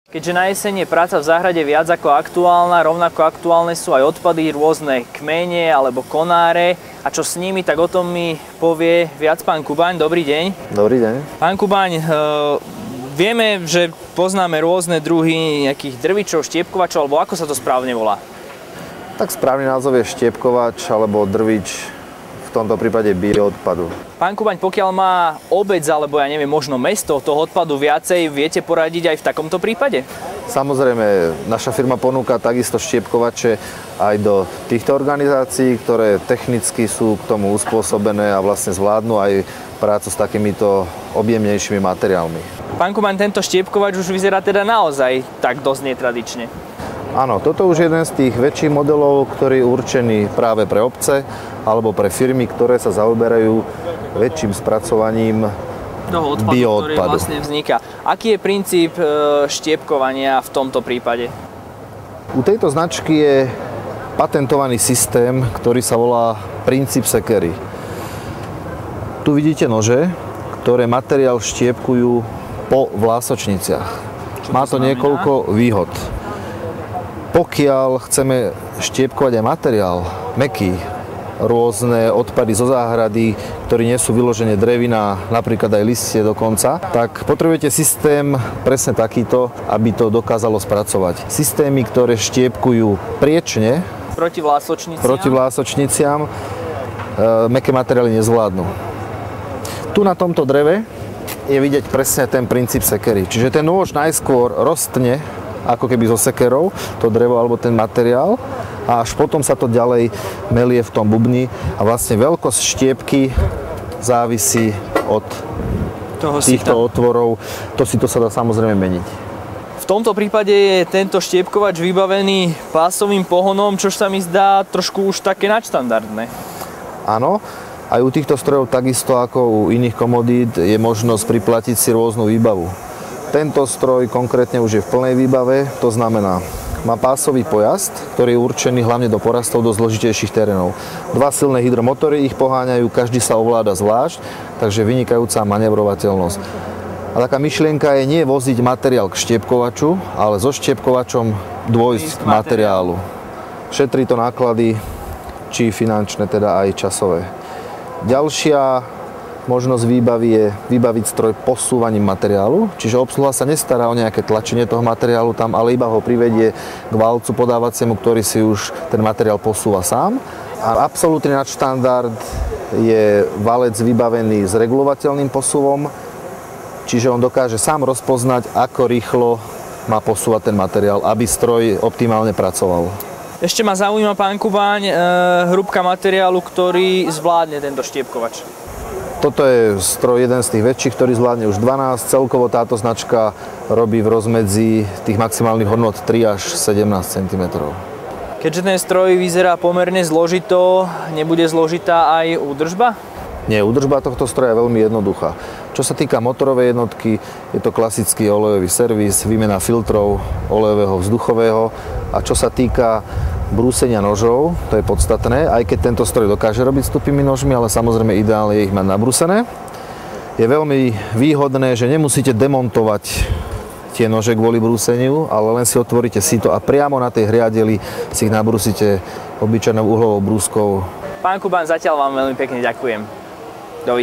Keďže na jeseň je práca v záhrade viac ako aktuálna, rovnako aktuálne sú aj odpady, rôzne kmene alebo konáre. A čo s nimi, tak o tom mi povie viac pán Kubaň. Dobrý deň. Dobrý deň. Pán Kubaň, vieme, že poznáme rôzne druhy nejakých drvičov, štiepkovačov, alebo ako sa to správne volá? Tak správny názov je štiepkovač alebo drvič, v tomto prípade bioodpadu. Pán Kubaň, pokiaľ má obec alebo ja neviem, možno mesto toho odpadu viacej, viete poradiť aj v takomto prípade? Samozrejme, naša firma ponúka takisto štiepkovače aj do týchto organizácií, ktoré technicky sú k tomu uspôsobené a vlastne zvládnu aj prácu s takýmito objemnejšími materiálmi. Pán Kubaň, tento štiepkovač už vyzerá teda naozaj tak dosť netradične. Áno, toto už je jeden z tých väčších modelov, ktorý je určený práve pre obce alebo pre firmy, ktoré sa zaoberajú väčším spracovaním toho odpadu, bioodpadu, ktorý vlastne vzniká. Aký je princíp štiepkovania v tomto prípade? U tejto značky je patentovaný systém, ktorý sa volá princíp sekery. Tu vidíte nože, ktoré materiál štiepkujú po vlásočniciach. Má to niekoľko výhod. Pokiaľ chceme štiepkovať aj materiál, mäkký, rôzne odpady zo záhrady, ktorí nie sú vyložené drevina, napríklad aj listie dokonca, tak potrebujete systém presne takýto, aby to dokázalo spracovať. Systémy, ktoré štiepkujú priečne proti vlásočniciam, mäkké materiály nezvládnu. Tu na tomto dreve je vidieť presne ten princíp sekery. Čiže ten nôž najskôr roztne ako keby so sekerou, to drevo alebo ten materiál, a až potom sa to ďalej melie v tom bubni a vlastne veľkosť štiepky závisí od týchto otvorov. To sa dá samozrejme meniť. V tomto prípade je tento štiepkovač vybavený pásovým pohonom, čo sa mi zdá trošku už také nadštandardné. Áno, aj u týchto strojov takisto ako u iných komodít je možnosť priplatiť si rôznu výbavu. Tento stroj konkrétne už je v plnej výbave, to znamená, má pásový pojazd, ktorý je určený hlavne do porastov do zložitejších terénov. Dva silné hydromotory ich poháňajú, každý sa ovláda zvlášť, takže vynikajúca manevrovateľnosť. A taká myšlienka je nie voziť materiál k štiepkovaču, ale so štiepkovačom dôjsť k materiálu. Šetrí to náklady, či finančné, teda aj časové. Ďalšia možnosť výbavy je vybaviť stroj posúvaním materiálu, čiže obsluha sa nestará o nejaké tlačenie toho materiálu tam, ale iba ho privedie k valcu podávaciemu, ktorý si už ten materiál posúva sám. A absolútny nadštandard je valec vybavený s regulovateľným posúvom, čiže on dokáže sám rozpoznať, ako rýchlo má posúvať ten materiál, aby stroj optimálne pracoval. Ešte ma zaujíma, pán Kubaň, hrúbka materiálu, ktorý zvládne tento štiepkovač. Toto je stroj jeden z tých väčších, ktorý zvládne už 12. Celkovo táto značka robí v rozmedzi tých maximálnych hodnot 3 až 17 cm. Keďže ten stroj vyzerá pomerne zložito, nebude zložitá aj údržba? Nie, údržba tohto stroja je veľmi jednoduchá. Čo sa týka motorovej jednotky, je to klasický olejový servis, výmena filtrov, olejového, vzduchového. A čo sa týka brúsenia nožov, to je podstatné, aj keď tento stroj dokáže robiť s tupými nožmi, ale samozrejme ideálne je ich mať nabrúsené. Je veľmi výhodné, že nemusíte demontovať tie nože kvôli brúseniu, ale len si otvoríte sito a priamo na tej hriadeli si ich nabrúsite obyčajnou uhlovou brúskou. Pán Kubaň, zatiaľ vám veľmi pekne ďakujem. Dovidenia.